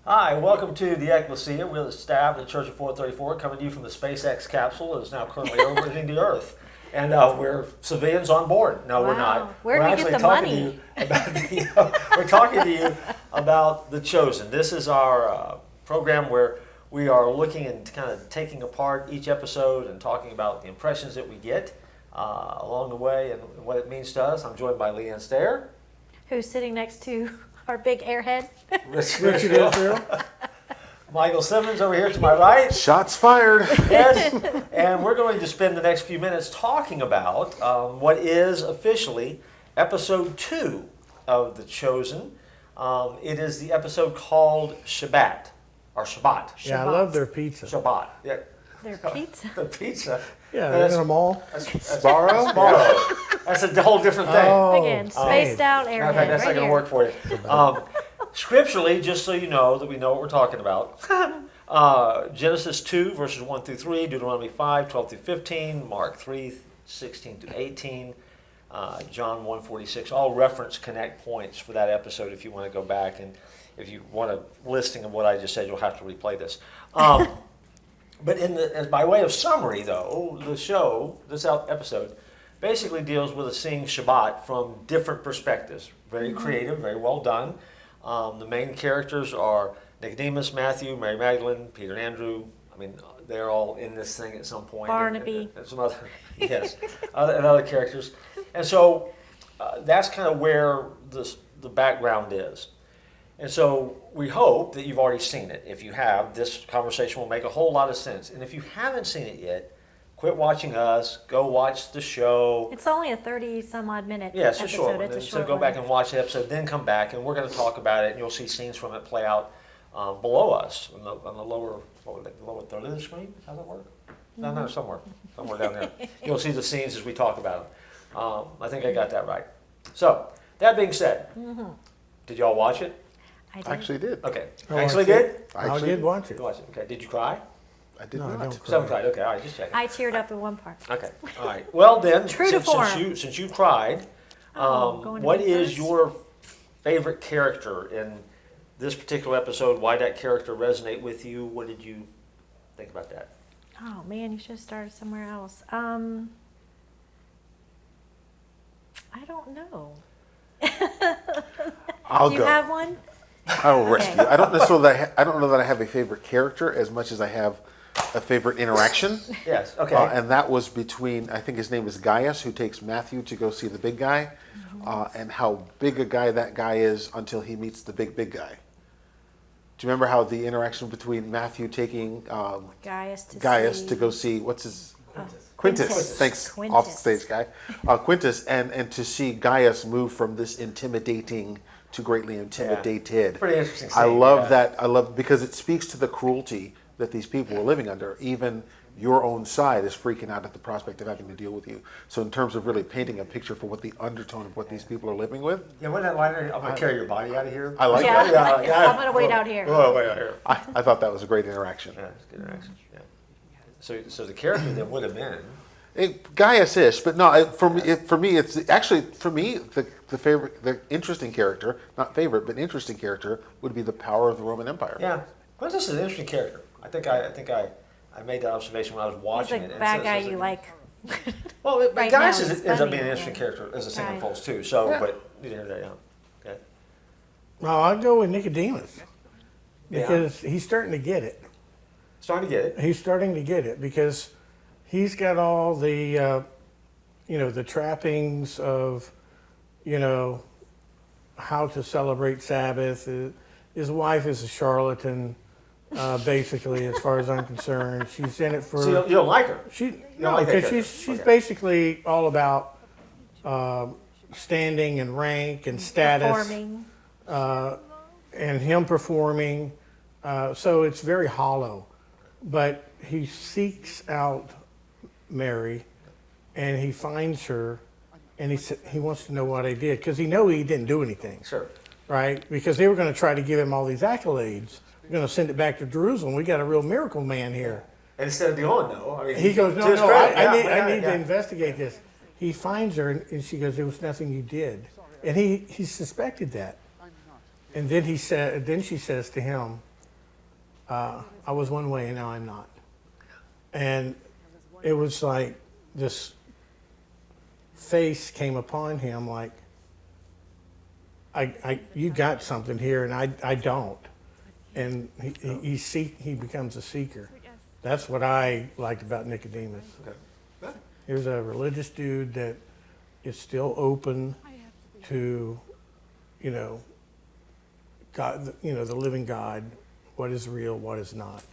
Hi, welcome to the Ekklesia. We're the staff at the Church of 434, coming to you from the SpaceX capsule that is now currently orbiting the Earth. And we're civilians on board. No, we're not. Where do we get the money? We're talking to you about The Chosen. This is our program where we are looking and kind of taking apart each episode and talking about the impressions that we get along the way and what it means to us. I'm joined by Leanne Stair. Who's sitting next to our big airhead? Richard Israel. Michael Simmons over here to my right. Shots fired. Yes, and we're going to spend the next few minutes talking about what is officially episode 2 of The Chosen. It is the episode called Shabbat, or Shabbat. Yeah, I love their pizza. Shabbat. Yeah. Their pizza. The pizza. Yeah, they're in a mall. Sparrow? That's a whole different thing. Oh, Again, spaced out Matter airhead. of fact, that's right not going to here. work for you. Scripturally, just so you know that we know what we're talking about, Genesis 2, verses 1 through 3, Deuteronomy 5, 12 through 15, Mark 3, 16 through 18, John 1:46, all reference connect points for that episode if you want to go back. And if you want a listing of what I just said, you'll have to replay this. But as by way of summary, though, the show, this episode, basically deals with seeing Shabbat from different perspectives. Very creative, very well done. The main characters are Nicodemus, Matthew, Mary Magdalene, Peter and Andrew. I mean, they're all in this thing at some point. Barnaby. And some other, yes, and other characters. And so that's kind of where the background is. And so we hope that you've already seen it. If you have, this conversation will make a whole lot of sense. And if you haven't seen it yet, quit watching us. Go watch the show. It's only a 30-some-odd minute Yeah, it's a episode. short one. It's a So short go one. back and watch the episode, then come back, and we're going to talk about it, and you'll see scenes from it play out below us on the lower, the lower third of the screen. How does that work? No, somewhere down there. You'll see the scenes as we talk about them. I think I got that right. So that being said, did y'all watch it? I did. Actually did. Okay, I actually watched did. I did watch it. You watched it. Okay, did you cry? I did No, I not. don't Some cry. cried. Okay, all right, just checking. I teared up in one part. Okay, all right. Well then, True to form. since you cried, Going to what me is first? your favorite character in this particular episode? Why that character resonate with you? What did you think about that? Oh man, you should have started somewhere else. I don't know. I'll Do you go. have one? I will rescue. I don't necessarily. I don't know that I have a favorite character as much as I have a favorite interaction. Yes. Okay. And that was between, I think his name is Gaius, who takes Matthew to go see the big guy, and how big a guy that guy is until he meets the big guy. Do you remember how the interaction between Matthew taking Gaius to go see what's his Quintus. Quintus. Thanks, Quintus. off the stage guy. Quintus, and to see Gaius move from this intimidating to greatly intimidated. Pretty interesting I scene, love yeah. that. I love because it speaks to the cruelty that these people were living under. Even your own side is freaking out at the prospect of having to deal with you. So in terms of really painting a picture for what the undertone of what these people are living with, Yeah, wasn't that line? I'm gonna carry your body out of here. I like Yeah. that. Yeah. I'm gonna wait out here. Oh, wait out here. I thought that was a great interaction. Yeah, it's good interaction. Yeah. So the character that would have been. Gaius-ish, but no. For me, it's actually the favorite, the interesting character, not favorite, but interesting character would be the power of the Roman Empire. Yeah, Quintus is an interesting character. I think I made that observation when I was He's watching a it. and bad so- guy so- you like. Well, but Right Gaius now, ends he's up funny, being an interesting yeah. character as the thing Right. unfolds too. So, Yeah. but you didn't hear that, yeah. Okay. Well, I'll go with Nicodemus Yeah. because he's starting to get it. Starting to get it. He's starting to get it because he's got all the, the trappings of, how to celebrate Sabbath. His wife is a charlatan, basically, as far as I'm concerned. She's in it for. So you don't like her? No, like that because character. she's Okay. basically all about standing and rank and status. Performing. And him performing. So it's very hollow. But he seeks out Mary, and he finds her, and he wants to know what I did because he didn't do anything, Sure. right? Because they were going to try to give him all these accolades. We're going to send it back to Jerusalem. We got a real miracle man here. And instead of doing no, I mean, He goes, to no, his no, credit, I need yeah. to investigate this. He finds her, and she goes, there was nothing you did. And he suspected that. And then she says to him, I was one way and now I'm not. And it was like this face came upon him like, you got something here and I don't. And he becomes a seeker. That's what I liked about Nicodemus. Okay. Here's a religious dude that is still open to, God, the living God, what is real, what is not.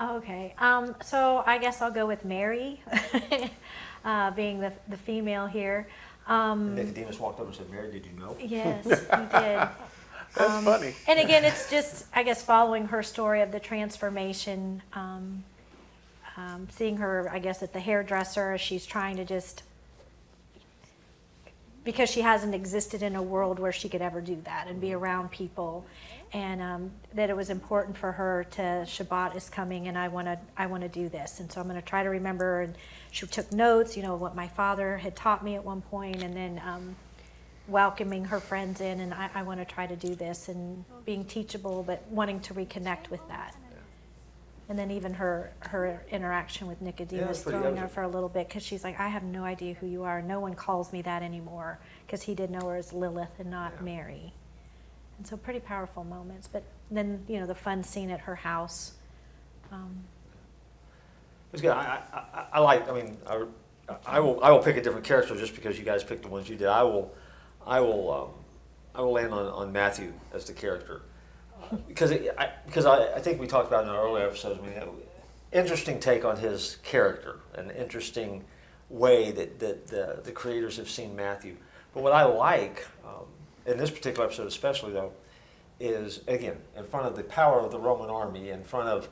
Okay, so I guess I'll go with Mary, being the female here. Nicodemus walked over and said, Mary, did you know? Yes, he did. That's funny. And again, it's just, I guess, following her story of the transformation, seeing her, I guess, at the hairdresser as she's trying to just, because she hasn't existed in a world where she could ever do that and be around people, and that it was important for her to, Shabbat is coming and I want to do this, and so I'm going to try to remember. And she took notes, what my father had taught me at one point, and then welcoming her friends in, and I want to try to do this, and being teachable but wanting to reconnect with that. And then even her interaction with Nicodemus, throwing her for a little bit, because she's like, I have no idea who you are. No one calls me that anymore, because he did know her as Lilith and not Mary. And so pretty powerful moments. But then, the fun scene at her house. It's good. I will pick a different character just because you guys picked the ones you did. I will land on Matthew as the character. Because I think we talked about in our earlier episodes. Interesting take on his character, an interesting way that the creators have seen Matthew. But what I like in this particular episode, especially though, is again in front of the power of the Roman army, in front of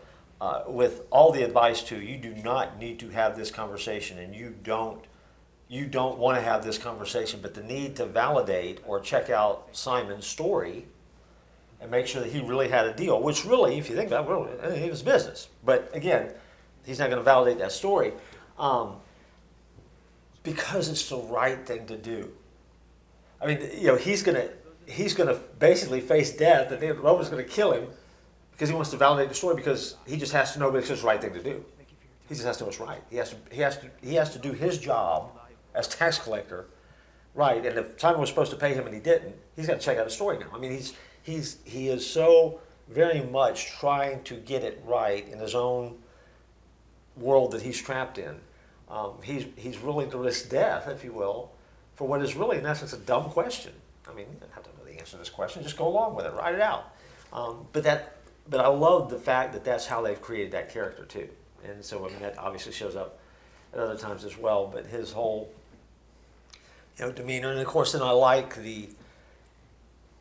with all the advice to you do not need to have this conversation, and you don't want to have this conversation, but the need to validate or check out Simon's story and make sure that he really had a deal, which really, if you think about it, it was business. But again, he's not going to validate that story because it's the right thing to do. He's going to basically face death, and the Roman's going to kill him because he wants to validate the story, because he just has to know that it's just the right thing to do. He just has to know it's right. He has to do his job as tax collector, right? And if Simon was supposed to pay him and he didn't, he's got to check out the story now. He is so very much trying to get it right in his own world that he's trapped in. He's willing to risk death, if you will, for what is really, in essence, a dumb question. You don't have to know the answer to this question. Just go along with it, write it out. But I love the fact that that's how they've created that character too. And so that obviously shows up at other times as well. But his whole demeanor, and of course, then I like the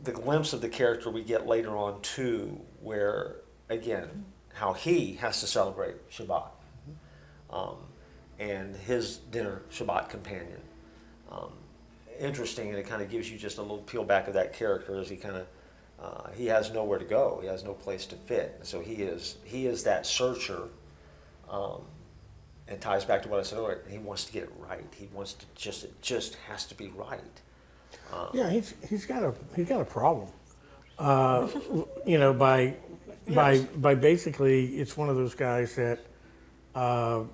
glimpse of the character we get later on too, where again how he has to celebrate Shabbat, and his dinner Shabbat companion. Interesting, and it kind of gives you just a little peel back of that character as he has nowhere to go, he has no place to fit, and so he is that searcher, and ties back to what I said earlier. He wants to get it right. He wants to it just has to be right. Yeah, he's got a problem. By basically, it's one of those guys that I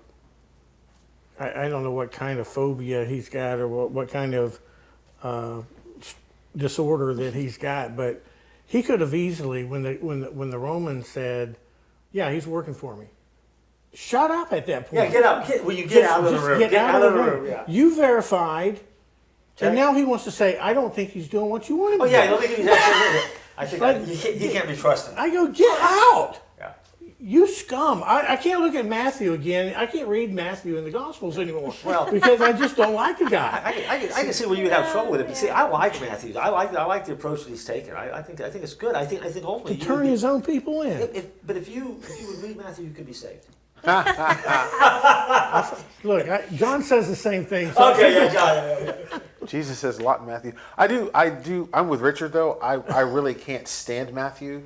don't know what kind of phobia he's got, or what kind of disorder that he's got, but he could have easily, when the Romans said, "Yeah, he's working for me," shut up at that point. Yeah, get out. Get out of the room. Get out of the room. Yeah. You verified. Check. And now he wants to say, I don't think he's doing what you want him to do. I don't think he's actually. I think he can't be trusted. I go, get out! Yeah. You scum. I can't look at Matthew again. I can't read Matthew in the Gospels anymore. Well, because I just don't like the guy. I can see where you would have trouble with it. But see, I like Matthew. I like the approach that he's taken. I think it's good. I think ultimately To turn his own people in. But if you would read Matthew, you could be saved. Look, John says the same thing. So Okay, yeah, John. Jesus says a lot in Matthew. I do. I'm with Richard though. I really can't stand Matthew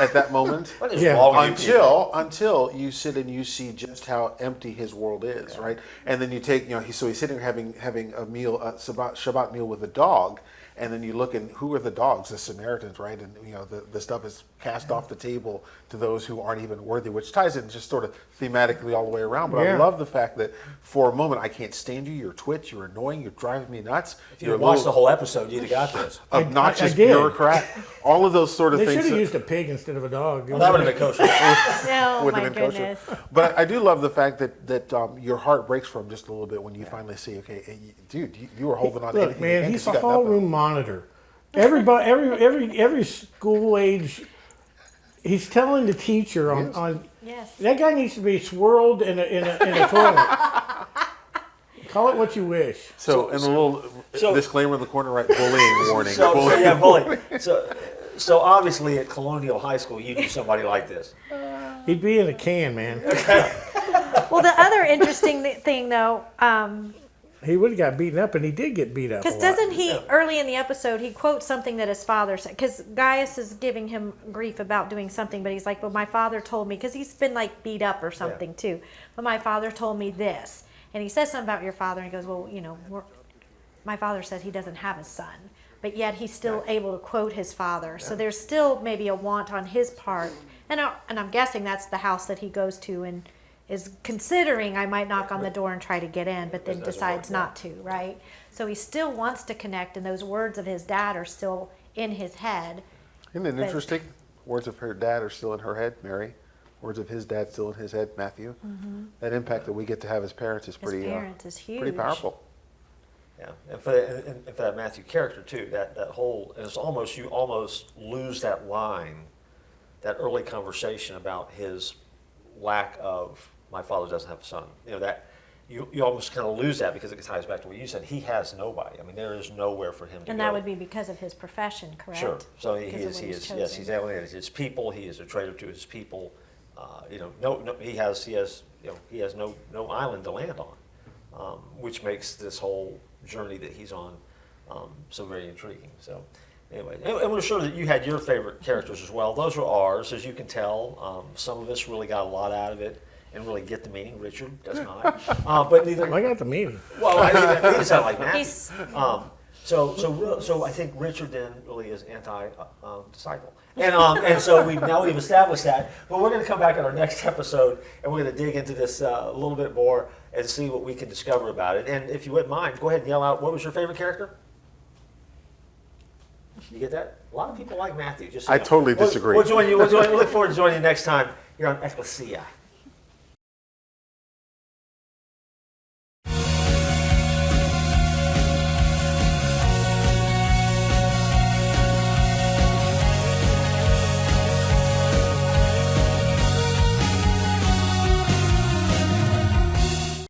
at that moment. What is Yeah. wrong with you people? Until you sit and you see just how empty his world is, right? And then you take, he's sitting there having a meal, a Shabbat meal with a dog, and then you look and who are the dogs? The Samaritans, right? And the stuff is cast off the table to those who aren't even worthy, which ties in just sort of thematically all the way around. But I Yeah. love the fact that for a moment I can't stand you. You're a twitch. You're annoying. You're driving me nuts. If you You're had a watched the little whole episode, you'd have got this. obnoxious I did. bureaucrat. All of those sort of They things. should have that- used a pig instead of a dog. Well, that would have been kosher. Oh would my have been goodness. kosher. But I do love the fact that your heart breaks for him just a little bit when you finally see, okay, hey, dude, you were holding on to Look, anything. you man, can he's 'cause you a got hall nothing. room monitor. Everybody, every school age, he's telling the teacher on Yes. that guy needs to be swirled in a toilet. Call it what you wish. So, and a little disclaimer in the corner, right? Bullying warning. So Bullying. yeah, bully. So obviously at Colonial High School, you knew somebody like this. He'd be in a can, man. Well, the other interesting thing, though, He would have got beaten up, and he did get beat up. because doesn't he, early in the episode, he quotes something that his father said, because Gaius is giving him grief about doing something, but he's like, well, my father told me, because he's been like beat up or something too, but my father told me this. And he says something about your father, and he goes, well, my father said he doesn't have a son, but yet he's still able to quote his father. So there's still maybe a want on his part. And I'm guessing that's the house that he goes to and is considering, I might knock on the door and try to get in, but then Doesn't decides work, yeah. not to, right? So he still wants to connect, and those words of his dad are still in his head. Isn't it But- interesting? Words of her dad are still in her head, Mary. Words of his dad still in his head, Matthew. That impact that we get to have as parents is His pretty, parents is huge. pretty powerful. Yeah, and for that Matthew character too, that whole, it's almost, you almost lose that line, that early conversation about his lack of, my father doesn't have a son. That you almost kind of lose that because it ties back to what you said. He has nobody. I mean, there is nowhere for him to And go. that would be because of his profession, correct? Sure. So he Because of is, what he he's is, yes, he's chosen. alienated his people. He is a traitor to his people. No, he has no island to land on, which makes this whole journey that he's on so very intriguing. So anyway, and we're sure that you had your favorite characters as well. Those are ours, as you can tell. Some of us really got a lot out of it and really get the meaning. Richard does not, but neither. I got the meeting. Well, I think he does sound like Matthew. He's- So I think Richard then really is anti-disciple, and so we've established that. But we're going to come back in our next episode, and we're going to dig into this a little bit more and see what we can discover about it. And if you wouldn't mind, go ahead and yell out, what was your favorite character? You get that? A lot of people like Matthew. Just so I you know. totally disagree. We'll join you. We'll look forward to joining you next time here on Ekklesia.